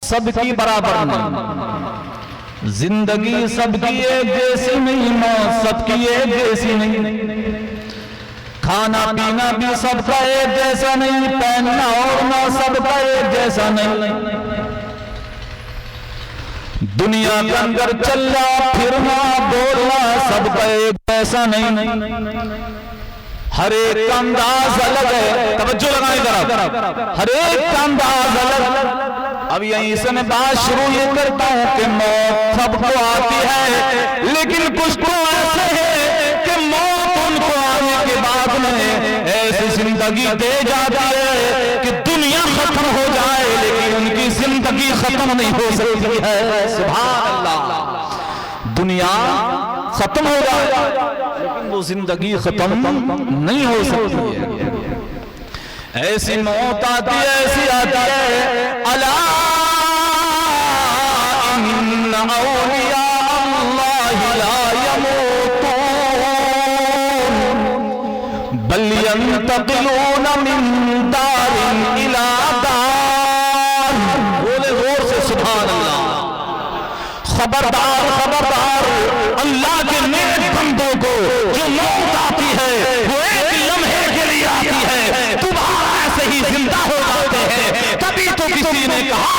سب کی برابر نہیں، زندگی سب کی ایک جیسی نہیں، موت سب کی ایک جیسی نہیں، کھانا پینا بھی سب کا ایک جیسا نہیں، پہننا اوڑھنا سب کا ایک جیسا نہیں، دنیا کے اندر چلنا پھرنا بولنا سب کا ایک جیسا نہیں، ہر ایک کا انداز الگ ہے۔ توجہ لگائیں ذرا، ہر ایک کا انداز الگ۔ اب یہیں سے میں بات شروع یہ کرتا ہوں کہ موت سب کو آتی ہے، لیکن کچھ تو ایسے ہیں کہ موت ان کو آنے کے بعد میں ایسی زندگی دے جاتی ہے کہ دنیا ختم ہو جائے لیکن ان کی زندگی ختم نہیں ہو سکتی ہے۔ سبحان اللہ، دنیا ختم ہو جائے لیکن وہ زندگی ختم نہیں ہو سکتی ہے۔ ایسی موت آتی ہے، ایسی آتی ہے، الا ان اولیاء اللہ لا یموتون بل ینتقلون من دار الی دار۔ بولے غور سے سبحان اللہ۔ خبردار خبردار، اللہ کے نیک بندوں کو جو موت آتی ہے وہ ایک لمحے کے لیے آتی ہے، دوبارہ ایسے ہی زندہ ہو جاتے ہیں۔ تبھی تو کسی نے کہا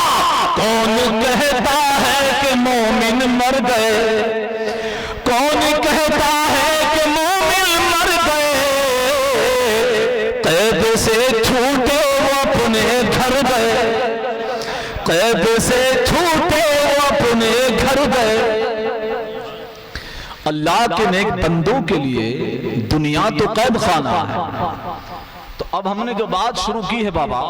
کون کہتا ہے کہ مومن مر گئے، کون کہتا ہے کہ مومن مر گئے، قید سے چھوٹے وہ اپنے گھر گئے، قید سے چھوٹے وہ اپنے گھر گئے۔ اللہ کے نیک بندوں کے لیے دنیا تو قید خانہ ہے۔ تو اب ہم نے جو بات شروع کی ہے بابا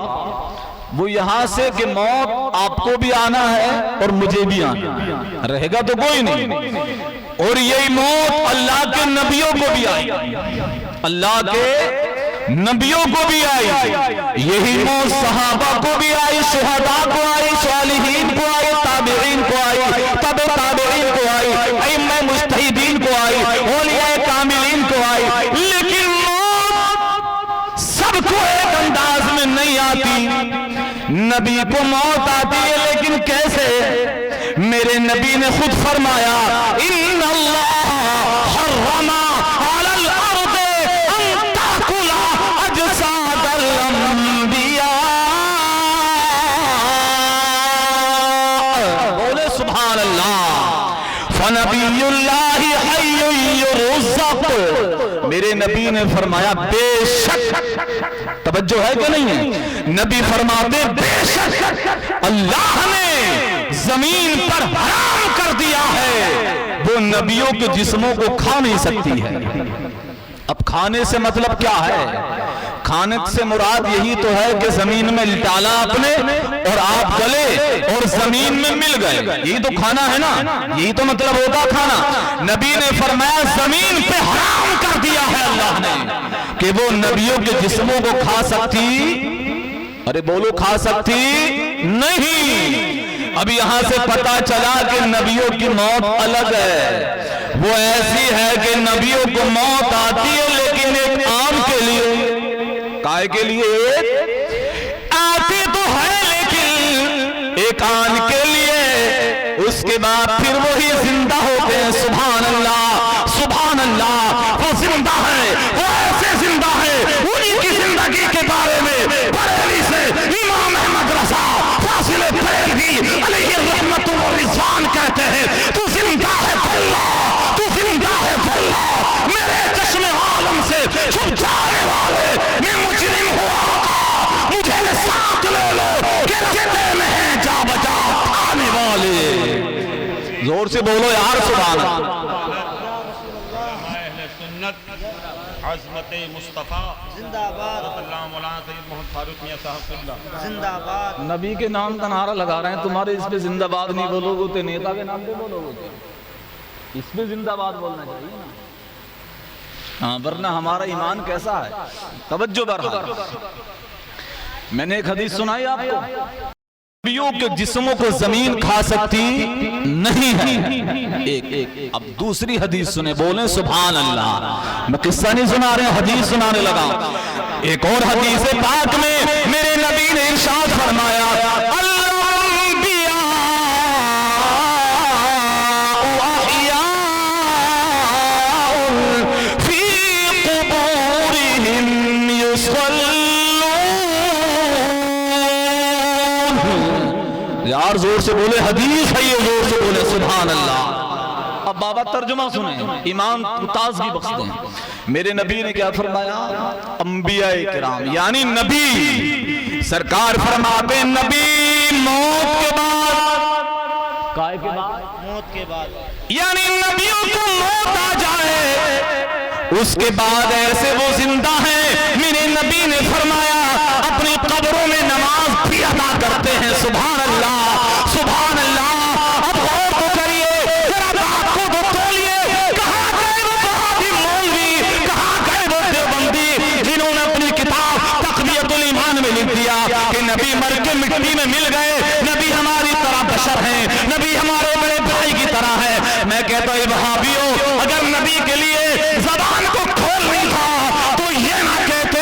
وہ یہاں سے کہ موت آپ کو بھی آنا ہے اور مجھے بھی آنا ہے، رہے گا تو کوئی نہیں، اور یہی موت اللہ کے نبیوں کو بھی آئی، اللہ کے نبیوں کو بھی آئی، یہی موت صحابہ کو بھی آئی، شہداء کو آئی، صالحین کو آئی، تابعین کو آئی، تبع تابعین کو آئی، ائمہ مجتہدین کو آئی، اولیاء کاملین کو آئی، لیکن موت سب کو ایک انداز میں نہیں آتی۔ نبی کو موت آتی ہے لیکن کیسے؟ میرے نبی نے خود فرمایا ان اللہ حرم علی الارض ان تاکل اجساد الانبیاء۔ بولے سبحان اللہ۔ فنبی اللہ حی یرزق، میرے نبی نے فرمایا بے شک، توجہ ہے کہ نہیں ہے؟ نبی فرماتے بے شک اللہ نے زمین پر حرام کر دیا ہے، وہ نبیوں کے جسموں کو کھا نہیں سکتی ہے۔ اب کھانے سے مطلب کیا ہے؟ کھانے سے مراد یہی تو ہے کہ زمین میں ڈالا اپنے اور آپ گلے اور زمین میں مل گئے، یہی تو کھانا ہے نا، یہی تو مطلب ہوگا کھانا۔ نبی نے فرمایا زمین پہ حرام کر دیا ہے اللہ نے کہ وہ نبیوں کے جسموں کو کھا سکتی، ارے بولو کھا سکتی نہیں۔ اب یہاں سے پتا چلا کہ نبیوں کی موت الگ ہے، وہ ایسی ہے کہ نبیوں کو موت آتی ہے لیکن ایک عام کے لیے، کائے کے لیے آتی تو ہے لیکن ایک آن کے لیے، اس کے بعد پھر وہی زندہ ہوتے ہیں۔ سبحان اللہ سبحان اللہ، وہ زندہ ہے، وہ ایسے زندہ ہے، انہی کی زندگی کے بارے میں بریلی سے امام احمد رضا فاضل بریلوی علیہ الرحمت والرضوان کہتے ہیں تو زندہ ہے اللہ، تو زندہ ہے اللہ، میرے چشم عالم سے چھپ جانے والے میں مجرم ہوا، مجھے ساتھ لے لو کہ رستے میں ہیں جا بجا آنے والے۔ زور سے بولو یار سبحان اللہ۔ عظمت مصطفیٰ زندہ آباد، اللہ مولانا سید محمد فاروق میاں صاحب اللہ زندہ آباد۔ نبی کے نام کا نعرہ لگا رہے ہیں، تمہارے اس پہ زندہ باد نہیں بولو گے تو نیتا کے نام پہ بولو گے، اس پہ زندہ باد بولنا چاہیے نا، ہاں ورنہ ہمارا ایمان کیسا ہے؟ توجہ برحال۔ میں نے ایک حدیث سنائی آپ کو، نبیوں کے جسموں کو زمین کھا سکتی نہیں ہے، ایک اب دوسری حدیث سنے، بولیں سبحان اللہ۔ میں قصہ نہیں سنا رہے، حدیث سنانے لگا۔ ایک اور حدیث پاک میں میرے نبی نے ارشاد فرمایا الانبیاء یار زور سے بولے حدیث ہے یہ، زور سے بولے سبحان اللہ۔ اب بابا ترجمہ سنیں، ایمان کو تازگی بخشتے ہیں۔ میرے نبی نے کیا فرمایا؟ انبیاء کرام یعنی نبی سرکار فرماتے ہیں نبی موت کے بعد، کائے کے بعد؟ موت کے بعد، یعنی نبیوں کو موت آ جائے اس کے بعد ایسے وہ زندہ ہیں، میرے نبی نے فرمایا اپنی قبروں میں نماز بھی ادا کرتے ہیں۔ سبحان اللہ سبحان اللہ۔ اب غور تو کریے، ذرا بات کو تو تولیے، کہاں گئے وہ بہادی مولوی، کہاں گئے وہ دیوبندی جنہوں نے اپنی کتاب تقویت الایمان میں لکھ دیا کہ نبی مر کے مٹی میں مل گئے، نبی ہماری طرح بشر ہیں، نبی ہمارے بڑے بھائی کی طرح ہے۔ میں کہتا ہوں وہابیوں، اگر نبی کے لیے زبان کو کھول نہیں تھا تو یہ نہ کہتے،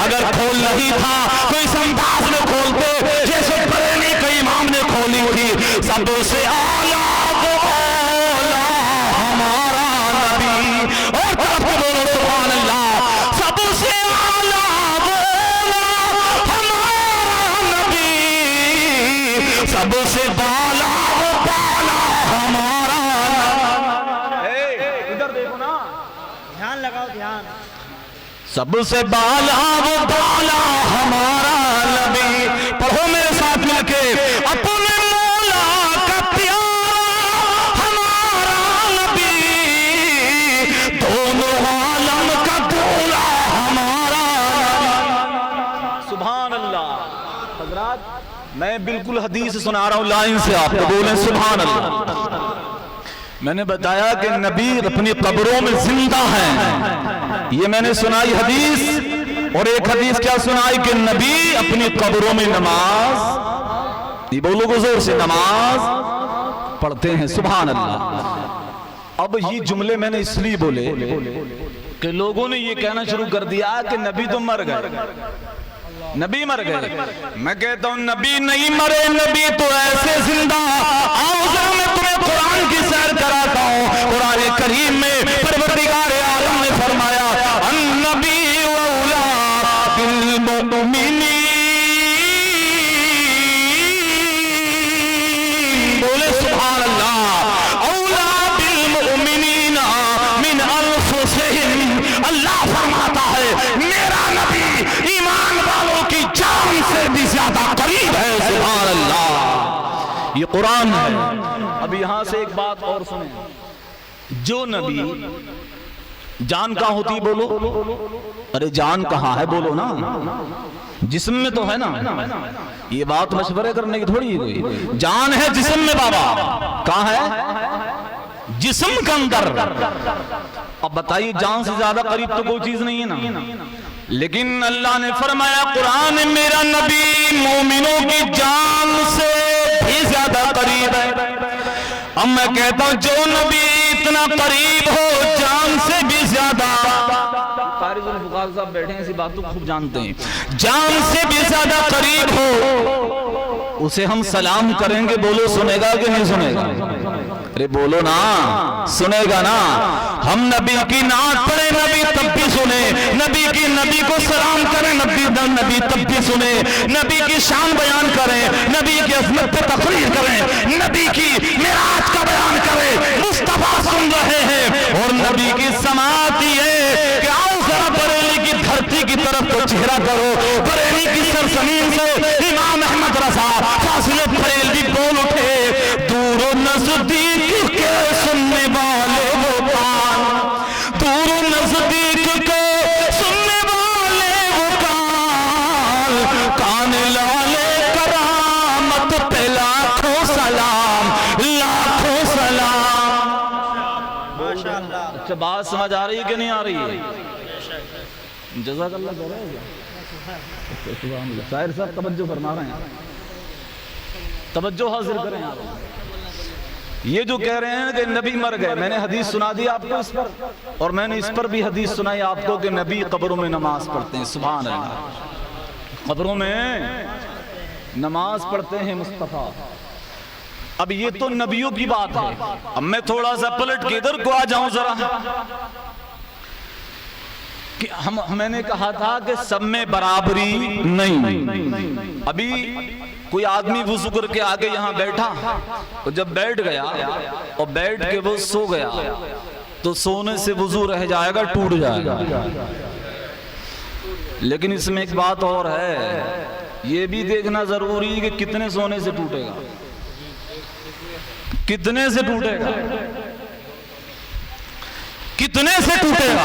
اگر کھول نہیں تھا تو اس انداز میں کھولتے جیسے بریلی کے امام نے کھولی تھی۔ سب سے اعلیٰ بولا ہمارا نبی، اور طرف کے بولو سبحان اللہ، سب سے اعلیٰ بولا ہمارا نبی، سب سے بالا بالا ہمارا۔ ادھر دیکھو نا، دھیان لگاؤ دھیان۔ سب سے بالا وہ بالا ہمارا نبی، پڑھو میرے ساتھ مل کے، اپنے مولا کا پیارا ہمارا نبی، دونوں عالم کا دولا ہمارا نبی۔ سبحان اللہ۔ حضرات میں بالکل حدیث سنا رہا ہوں لائن سے، آپ کو بولیں سبحان اللہ۔ میں نے بتایا کہ نبی اپنی قبروں میں زندہ ہیں، یہ میں نے سنائی حدیث، اور ایک حدیث کیا سنائی کہ نبی اپنی قبروں میں نماز، یہ بولو گو زور سے، نماز پڑھتے ہیں۔ سبحان اللہ۔ اب یہ جملے میں نے اس لیے بولے کہ لوگوں نے یہ کہنا شروع کر دیا کہ نبی تو مر گئے، نبی مر گئے۔ میں کہتا ہوں نبی نہیں مرے، نبی تو ایسے زندہ۔ آؤ ذرا میں تمہیں قرآن کی سیر کراتا ہوں۔ قرآن کریم میں پروردگار عالم نے فرمایا النبی اولا بالمؤمنین، بولے سبحان اللہ، اولا بالمؤمنین من انفسہم۔ اللہ فرماتا ہے میرا نبی ایمان والوں کی جان سے بھی زیادہ قریب ہے۔ سبحان اللہ، یہ قرآن ہے۔ اب یہاں سے ایک بات اور سنیں، جو نبی جان کہاں ہوتی بولو؟ ارے جان کہاں ہے بولو نا، جسم میں تو ہے نا، یہ بات مشورے کرنے کی تھوڑی کوئی، جان ہے جسم میں بابا، کہاں ہے؟ جسم کے اندر۔ اب بتائیے جان سے زیادہ قریب تو کوئی چیز نہیں ہے نا، لیکن اللہ نے فرمایا قرآن میرا نبی مومنوں کی جان سے بھی زیادہ قریب ہے۔ اب میں کہتا ہوں جو نبی اتنا قریب ہو جان سے بھی زیادہ، قاری ذوالفقار صاحب بیٹھے ہیں اسی بات کو خوب جانتے ہیں، جان سے بھی زیادہ قریب ہو اسے ہم سلام کریں گے، بولو سنے گا کہ نہیں سنے گا؟ ارے بولو نا، سنے گا نا؟ ہم نبی کی نعت پڑھیں نبی تب بھی سنے، نبی کو سلام کریں نبی تب بھی سنے، نبی کی شان بیان کریں، نبی کی عظمت پہ تقریر کریں، نبی کی معراج کا بیان کریں، مصطفیٰ سن رہے ہیں، اور نبی کی سماعت یہ کہ آؤ ذرا بریلی کی دھرتی کی طرف تو چہرہ کرو، بریلی کی سرزمین سے امام احمد رضا فاضل بریلوی بول اٹھے، دور و نزدیک کے سننے والے وہ کان، دور و نزدیک کے سننے والے وہ کان، کان لالے کرامت پہ لاکھوں سلام، لاکھوں سلام۔ ماشاءاللہ۔ اچھا بات سمجھ آ رہی ہے کہ نہیں آ رہی ہے؟ جزاک اللہ کہہ رہے ہیں شاعر صاحب توجہ فرما رہے ہیں، توجہ حاصل کریں آپ۔ یہ جو کہہ رہے ہیں کہ نبی مر گئے، میں نے حدیث سنا دی آپ کو اس پر، اور میں نے اس پر بھی حدیث سنائی آپ کو کہ نبی قبروں میں نماز پڑھتے ہیں۔ سبحان اللہ، قبروں میں نماز پڑھتے ہیں مصطفیٰ۔ اب یہ تو نبیوں کی بات ہے، اب میں تھوڑا سا پلٹ کے ادھر کو آ جاؤں ذرا، کہ میں نے کہا تھا کہ سب میں برابری نہیں، ابھی کوئی آدمی وضو کر کے آگے یہاں بیٹھا، تو جب بیٹھ گیا اور بیٹھ کے وہ سو گیا تو سونے سے وضو رہ جائے گا، ٹوٹ جائے گا۔ لیکن اس میں ایک بات اور ہے، یہ بھی دیکھنا ضروری کہ کتنے سونے سے ٹوٹے گا، کتنے سے ٹوٹے گا، کتنے سے ٹوٹے گا۔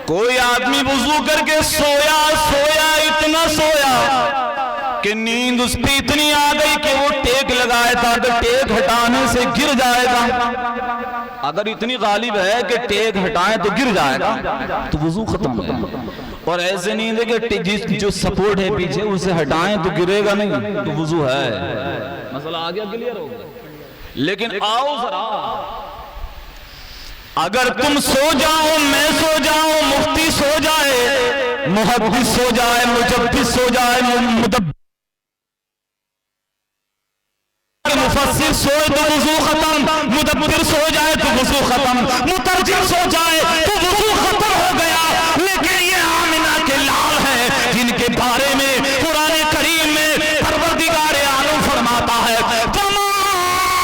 کوئی آدمی وضو کر کے سویا اتنا سویا کہ نیند اس پہ اتنی آ گئی کہ وہ ٹیک لگائے تھا کہ ٹیک ہٹانے سے گر جائے گا۔ اگر اتنی غالب ہے کہ ٹیک ہٹائیں تو گر جائے گا تو وضو ختم ہے، اور ایسے نیند ہے کہ جو سپورٹ ہے پیچھے اسے ہٹائیں تو گرے گا نہیں تو وضو ہے۔ مسئلہ آگیا کلیئر ہو گیا۔ لیکن آؤ ذرا، اگر تم سو جاؤ، میں سو جاؤں، مفتی سو جائے، محدث سو جائے، مجدد سو جائے، مفسر سوئے تو وضو ختم، مدبر سو جائے تو وضو ختم، مترجم سو جائے تو وضو ختم ہو گیا۔ لیکن یہ آمنہ کے لال ہیں جن کے بارے میں قرآن کریم میں پروردگار عالم فرماتا ہے وَمَا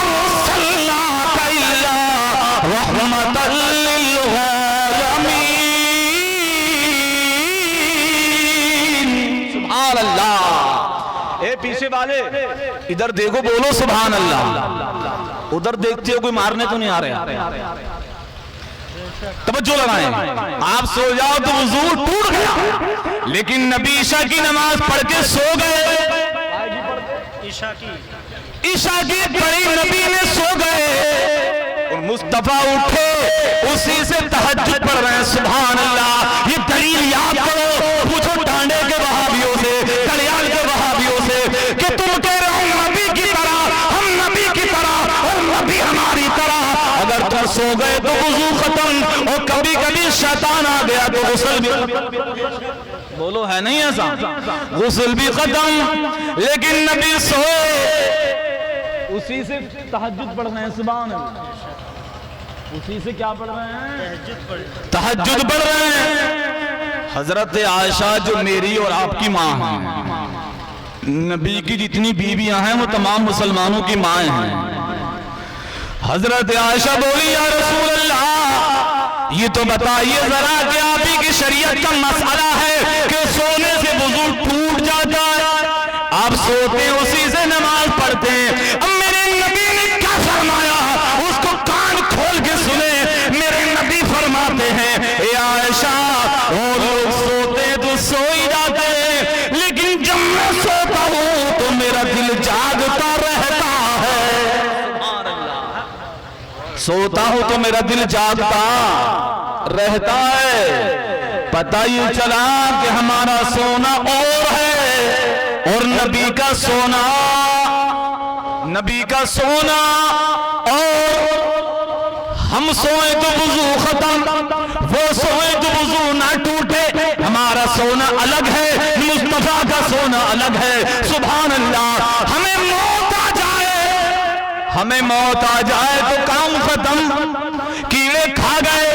أَرْسَلْنَاكَ إِلَّا رَحْمَةً لِّلْعَالَمِينَ۔ سبحان اللہ۔ اے پیچھے والے ادھر دیکھو، بولو سبحان اللہ۔ ادھر دیکھتے ہو کوئی مارنے تو نہیں آ رہے؟ توجہ لگائیں۔ آپ سو جاؤ تو وضو ٹوٹ گیا، لیکن نبی عشاء کی نماز پڑھ کے سو گئے، عشاء کی پڑھی نبی نے سو گئے، اور مصطفیٰ اٹھے اسی سے تہجد پڑھ رہے ہیں۔ سبحان اللہ۔ یہ دلیل یاد کرو، پوچھو ڈانڈے کے وہابیوں سے، کلیال کے وہابیوں سے کہ تم کہہ رہے ہو نبی کی طرح، ہم نبی کی طرح اور نبی ہماری طرح۔ اگر تم سو گئے تو وضو ختم، اور کبھی کبھی شیطان آ گیا تو غسل بھی، بولو ہے نہیں ایسا، غسل بھی ختم، لیکن نبی سوئے اسی سے تہجد پڑھ رہے ہیں۔ سبحان اللہ۔ اسی سے کیا پڑھ رہے ہیں؟ تہجد پڑھ رہے ہیں۔ حضرت عائشہ جو میری اور آپ کی ماں ہیں، نبی کی جتنی بیویاں ہیں وہ تمام مسلمانوں کی مائیں ہیں۔ حضرت عائشہ بولی یا رسول اللہ یہ تو بتائیے ذرا کہ آپ ہی کی شریعت کا مسئلہ ہے کہ سونے سے وضو ٹوٹ جاتا ہے، آپ سوتے ہیں اسی سے نماز پڑھتے ہیں۔ اب میرے نبی نے کیا فرمایا اس کو کان کھول کے سنے۔ میرے نبی فرماتے ہیں اے عائشہ وہ لوگ سوتے تو سو ہی جاتے ہیں، لیکن جب میں سوتا ہوں تو میرا دل جاگتا رہتا ہے۔ سوتا ہوں تو میرا دل جاگتا رہتا ہے۔ پتہ یہ چلا کہ ہمارا سونا اور ہے اور نبی کا سونا، نبی کا سونا اور ہم سوئے تو وضو ختم، وہ سوئے تو وضو نہ ٹوٹے۔ ہمارا سونا الگ ہے، مصطفیٰ کا سونا الگ ہے۔ سبحان اللہ۔ ہمیں موت آ جائے، ہمیں موت آ جائے تو کام ختم، کیڑے کھا گئے،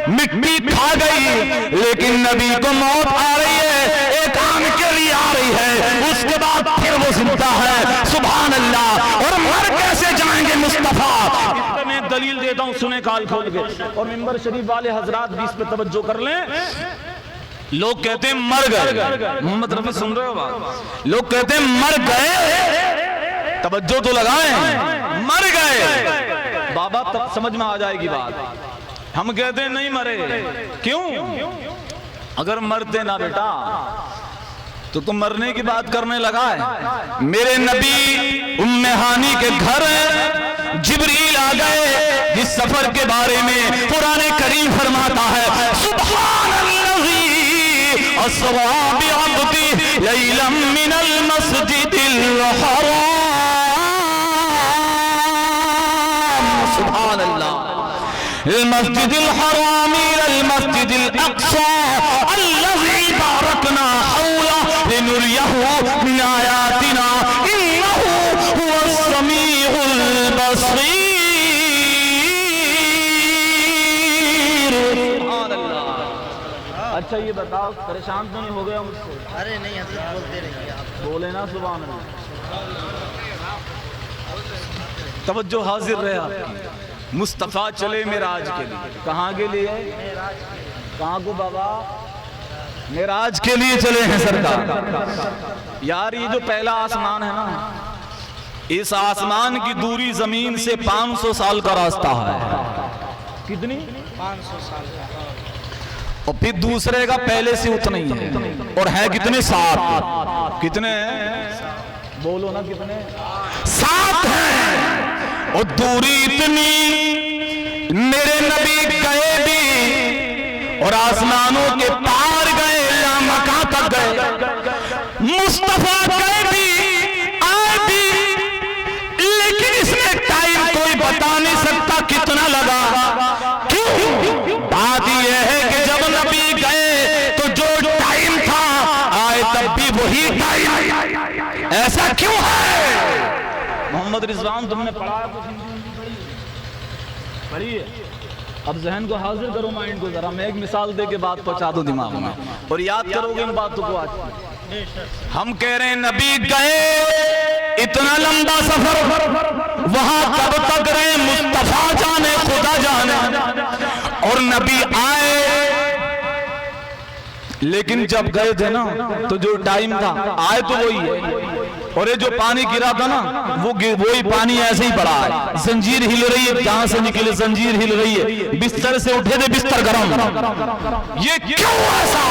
مٹی کھا گئی، لیکن نبی کو موت آ رہی ہے، ایک کام کے لیے آ رہی ہے، اس کے بعد پھر وہ زندہ ہے۔ سبحان اللہ۔ اور مر کیسے جائیں گے مصطفیٰ؟ میں دلیل دیتا ہوں، سنیں کال کھول کے، اور منبر شریف والے حضرات بھی اس پہ توجہ کر لیں۔ لوگ کہتے ہیں مر گئے، محمد رفیع سن رہے ہو بات؟ لوگ کہتے ہیں مر گئے، توجہ تو لگائیں، مر گئے بابا تب سمجھ میں آ جائے گی بات۔ ہم کہتے ہیں نہیں مرے، کیوں؟ اگر مرتے نہ بیٹا تو تم مرنے کی بات کرنے لگا ہے۔ میرے نبی ام ہانی کے گھر جبریل آ گئے، جس سفر کے بارے میں قرآن کریم فرماتا ہے سبحان الذی اسری بعبدہ لیلا من المسجد الحرام، سبحان اللہ، المسجد الحرام الى المسجد الاقصى الذي باركنا حوله لنريه من آياتنا انه هو السميع البصير۔ سبحان اللہ۔ اچھا یہ بتاؤ پریشان تو نہیں ہو گیا مجھ سے؟ ارے نہیں حضرت بولتے رہیے آپ بولے نا سبحان اللہ. توجہ حاضر رہے آپ کی. مصطفیٰ چلے معراج کے لیے. کہاں کے لیے؟ کہاں کو بابا؟ معراج کے لیے چلے ہیں سرکار. یار یہ جو پہلا آسمان ہے نا، اس آسمان کی دوری زمین سے 500 سال کا راستہ ہے. کتنی؟ 500 سال کا. اور پھر دوسرے کا پہلے سے اتنا ہی ہے. اور ہے کتنے؟ 7. کتنے ہیں؟ بولو نا کتنے؟ 7 ہیں. اور دوری اتنی، میرے نبی گئے بھی اور آسمانوں کے پار گئے، لامکاں تک گئے. مصطفیٰ گئے بھی آئے بھی، لیکن اس میں ٹائم کوئی بتا نہیں سکتا کتنا لگا. کیوں؟ بات یہ ہے کہ جب نبی گئے تو جو ٹائم تھا آئے تب بھی وہی ٹائم. ایسا کیوں ہے؟ محمد رضوان تم نے پڑھا ہے؟ پڑھی ہے؟ اب ذہن کو حاضر کرو، مائنڈ کو ذرا. میں ایک مثال دے کے بات پہنچا دوں دماغ میں اور یاد کرو گے ان باتوں کو. آج ہم کہہ رہے ہیں نبی گئے، اتنا لمبا سفر، وہاں کب تک رہے مصطفیٰ جانے، خدا جانے. اور نبی آئے، لیکن جب گئے تھے نا تو جو ٹائم تھا آئے تو وہی ہے. اور یہ جو پانی گرا تھا نا وہی پانی ایسے ہی پڑا ہے. زنجیر ہل رہی ہے، جہاں سے نکلے زنجیر ہل رہی ہے. بستر سے اٹھے تھے، بستر گرم. یہ کیوں ایسا؟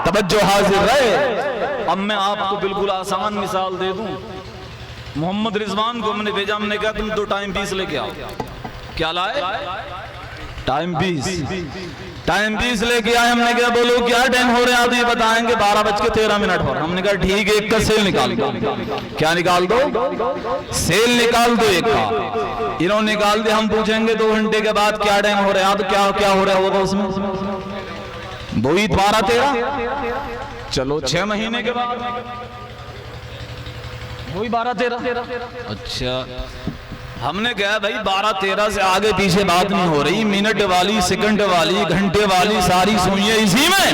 توجہ حاضر رہے. اب میں آپ کو بالکل آسان مثال دے دوں. محمد رضوان کو ہم نے بھیجا، ہم نے کہا تم 2 ٹائم پیس لے کے آؤ. کیا لائے؟ ٹائم پیس. ٹائم پیس لے کے آئے. ہم نے کہا بولو کیا ٹائم ہو رہا ہے؟ تو یہ بتائیں گے 12:13 پر. ہم نے کہا ٹھیک ہے، ایک کا سیل نکال دو. کیا نکال دو؟ سیل نکال دو ایک کا. انہوں نے نکال دیا. ہم پوچھیں گے 2 گھنٹے کے بعد کیا ٹائم ہو رہا ہے؟ تو کیا ہو رہا ہوگا اس میں؟ وہی 12-13. چلو 6 مہینے کے بعد وہی 12-13. اچھا ہم نے کہا بھائی 12-13 سے آگے پیچھے بات نہیں ہو رہی. منٹ والی، سیکنڈ والی، گھنٹے والی ساری سوئیں اسی میں،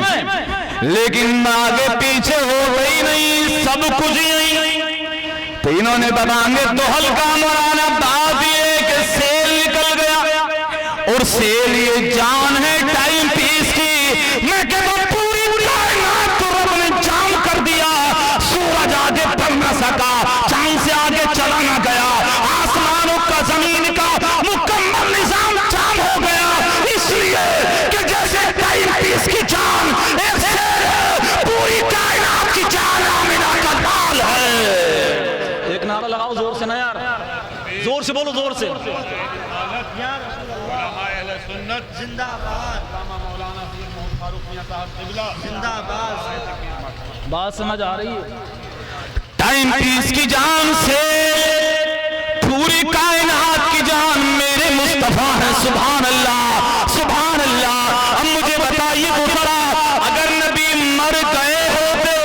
لیکن آگے پیچھے ہو رہی نہیں، سب کچھ یہی. تو انہوں نے بتائیں گے تو ہلکا مولانا بات یہ کہ سیل نکل گیا. اور سیل یہ جان ہے ٹائم پیس کی. میں کہتا ہوں پوری کائنات کو رب نے جام کر دیا. سورج آگے بڑھ نہ سکا، چاند سے آگے چلا نہ گیا، آسمانوں کا زمین کا مکمل نظام جام ہو گیا. اس لیے کہ جیسے ٹائم پیس کی جان ایک سیل ہے، پوری کائنات کی جان آمنہ کا لال ہے. ایک نعرہ لگاؤ زور سے نا یار، زور سے بولو، زور سے. علماء اہل سنت زندہ آباد. مولانا سید محمد فاروق میاں صاحب قبلہ زندہ آباد. بات سمجھ آ رہی ہے؟ ٹائم پیس کی جان سے پوری کائنات کی جان میرے مصطفیٰ ہے. سبحان اللہ، سبحان اللہ. اب مجھے بتائیے دوسرا، اگر نبی مر گئے ہوتے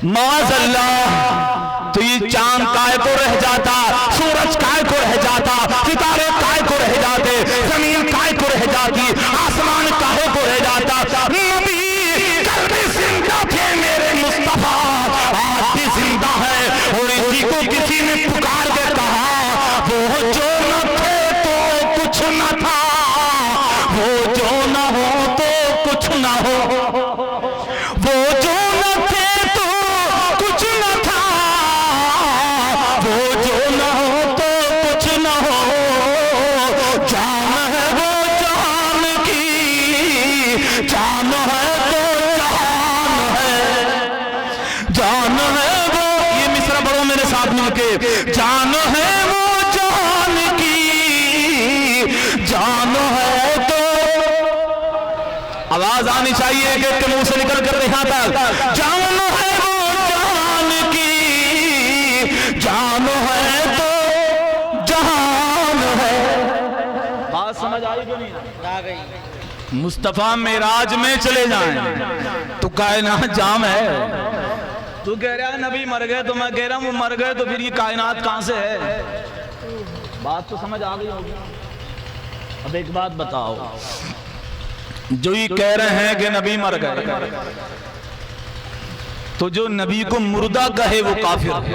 معاذ اللہ تو یہ چاند کائے کو رہ جاتا، سورج کائے کو رہ جاتا، ستارے کائے کو رہ جاتے، زمین کائے کو رہ جاتی، آسمان کائے کو رہ جاتا. نبی کل بھی زندہ تھے میرے مصطفیٰ، آج بھی زندہ ہے. اور اسی کو کسی نے پکار کے کہا وہ جو نہ تھے تو کچھ نہ تھا، وہ جو نہ ہو تو کچھ نہ ہو، وہ جو نہ تھے تو کچھ نہ تھا، وہ جو نہ ہو تو کچھ نہ ہو. جان ہے وہ جان کی، جان ہے تو جان ہے، جان ہے وہ. یہ مصرع پڑھو میرے ساتھ مل کے. جان ہے وہ جان کی، جان ہے تو. آواز آنی چاہیے کہ منہ سے نکل کر یہاں تک. جان ہے وہ جان کی، جان ہے تو جہان ہے. بات سمجھ آئی کہ نہیں؟ آ گئی. مصطفیٰ معراج میں چلے جائیں تو کائنات جام ہے. تو کہہ رہا ہے نبی مر گئے، تو میں کہہ رہا ہوں وہ مر گئے تو پھر یہ کائنات کہاں سے ہے؟ بات تو سمجھ آ گئی ہوگی. اب ایک بات بتاؤ، جو یہ کہہ رہے ہیں کہ نبی مر گئے، تو جو نبی کو مردہ کہے وہ کافر ہے،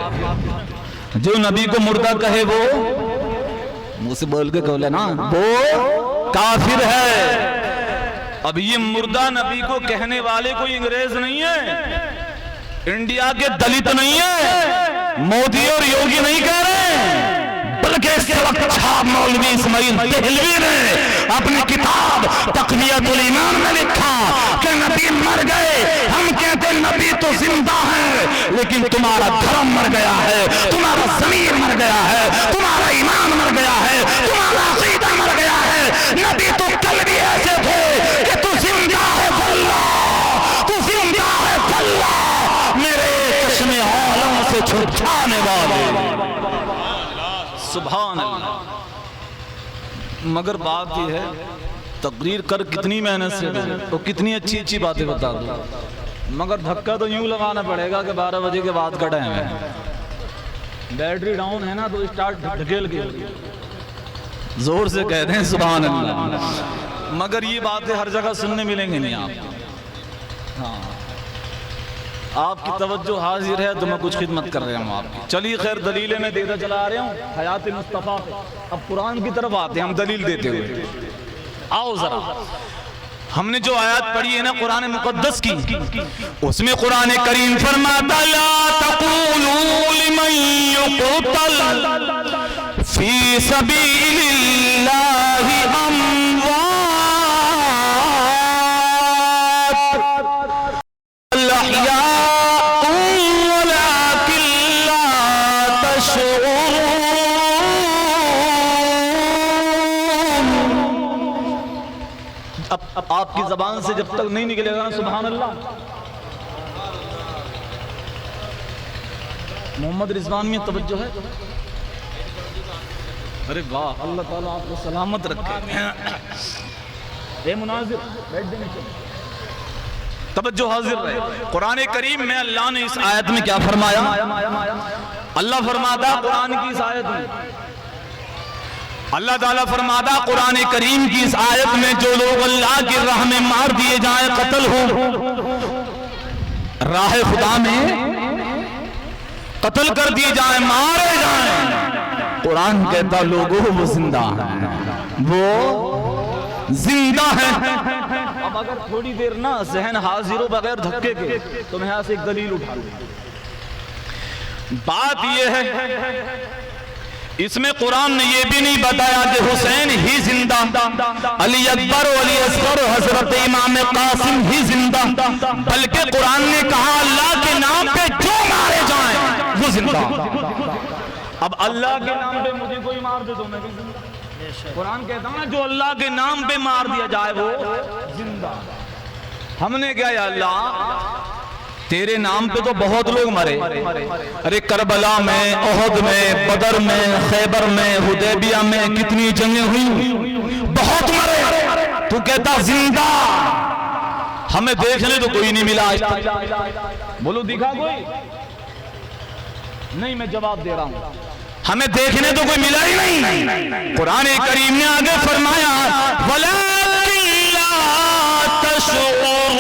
جو نبی کو مردہ کہے وہ منہ سے بول کے کہو نا وہ کافر ہے۔ اب یہ مردہ نبی کو کہنے والے کوئی انگریز نہیں ہے، انڈیا کے دلت نہیں ہے، مودی اور یوگی نہیں کہہ رہے، بلکہ اس وقت چھاپ مولوی اسماعیل دہلوی نے اپنی کتاب تقویت الایمان میں لکھا کہ نبی مر گئے، ہم کہتے ہیں نبی تو زندہ ہے، لیکن تمہارا دھرم مر گیا ہے، تمہارا ضمیر مر گیا ہے، تمہارا ایمان مر گیا ہے، تمہارا عقیدہ مر گیا ہے۔ نبی تو کل بھی ایسے تھے کہ تو زندہ ہے واللہ، تو زندہ ہے واللہ، میرے چشم عالم سے چھپانے والے، سبحان اللہ۔ مگر بات یہ ہے تقریر کر کتنی محنت سے دوں تو کتنی اچھی اچھی باتیں بتا دوں، مگر دھکا تو یوں لگانا پڑے گا کہ 12 بجے کے بعد کا ٹائم ہے، بیٹری ڈاؤن ہے نا تو اسٹارٹ ڈھکیل کے زور سے کہہ دیں سبحان اللہ۔ مگر یہ باتیں ہر جگہ سننے ملیں گے نہیں آپ، ہاں آپ کی توجہ حاضر ہے تو میں کچھ خدمت کر رہا ہوں آپ کی۔ چلیے خیر دلیلیں میں دیتا چلا آ رہا ہوں حیات مصطفیٰ پہ، اب قرآن کی طرف آتے ہیں ہم دلیل دیتے ہوئے۔ آؤ ذرا، ہم نے جو آیات پڑھی ہے نا قرآن مقدس کی، اس میں قرآن کریم فرماتا لا تقولوا لمن يقتل فی سبیل اللہ اموات الاحیاء ولکن لا تشعرون۔ اب آپ کی زبان سے جب تک نہیں نکلے گا نا سبحان اللہ، محمد رضوان میں توجہ ہے، ارے واہ اللہ تعالیٰ آپ کو سلامت رکھے۔ اے مناظر بیٹھ جائیں، توجہ حاضر رہے۔ قرآن کریم میں اللہ نے اس آیت میں کیا فرمایا؟ اللہ فرماتا قرآن کی اس آیت میں، اللہ تعالیٰ فرماتا قرآن کریم کی اس آیت میں جو لوگ اللہ کی راہ میں مار دیے جائیں، قتل ہو، راہ خدا میں قتل کر دیے جائیں، مارے جائیں، قرآن کہتا لوگوں وہ زندہ ہیں، وہ زندہ ہیں۔ اب اگر تھوڑی دیر نا ذہن حاضر ہو بغیر دھکے کے تو میں یہاں سے ایک دلیل اٹھا لوں۔ بات یہ ہے اس میں قرآن نے یہ بھی نہیں بتایا کہ حسین ہی زندہ، علی اکبر و علی اصغر و حضرت امام قاسم ہی زندہ، بلکہ قرآن نے کہا اللہ کے نام پہ جو مارے جائیں وہ زندہ۔ اب اللہ کے نام پہ مجھے کوئی مار دے تو میں بھی زندہ، قرآن کہتا ہے جو اللہ کے نام پہ مار دیا جائے وہ زندہ۔ ہم نے کہا یا اللہ تیرے نام پہ تو بہت لوگ مرے، ارے کربلا میں، احد میں، بدر میں، خیبر میں، حدیبیہ میں کتنی جنگیں ہوئی، بہت مرے، تو کہتا زندہ۔ ہمیں دیکھنے تو کوئی نہیں ملا، بولو دکھا کوئی نہیں، میں جواب دے رہا ہوں، ہمیں دیکھنے تو کوئی ملا ہی نہیں۔ قرآن کریم نے آگے فرمایا وَلَٰكِن لَا تَشْعُرُونَ،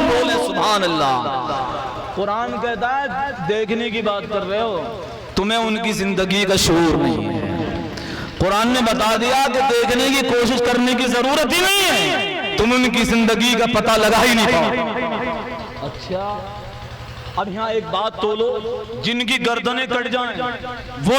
بولے سبحان اللہ۔ قرآن کہتا ہے دیکھنے کی بات کر رہے ہو، تمہیں ان کی زندگی کا شعور نہیں ہے۔ قرآن نے بتا دیا کہ دیکھنے کی کوشش کرنے کی ضرورت ہی نہیں ہے، تم ان کی زندگی کا پتہ لگا ہی نہیں پاؤ۔ اچھا اب یہاں ایک بات تولو، جن کی گردنیں کٹ جائیں وہ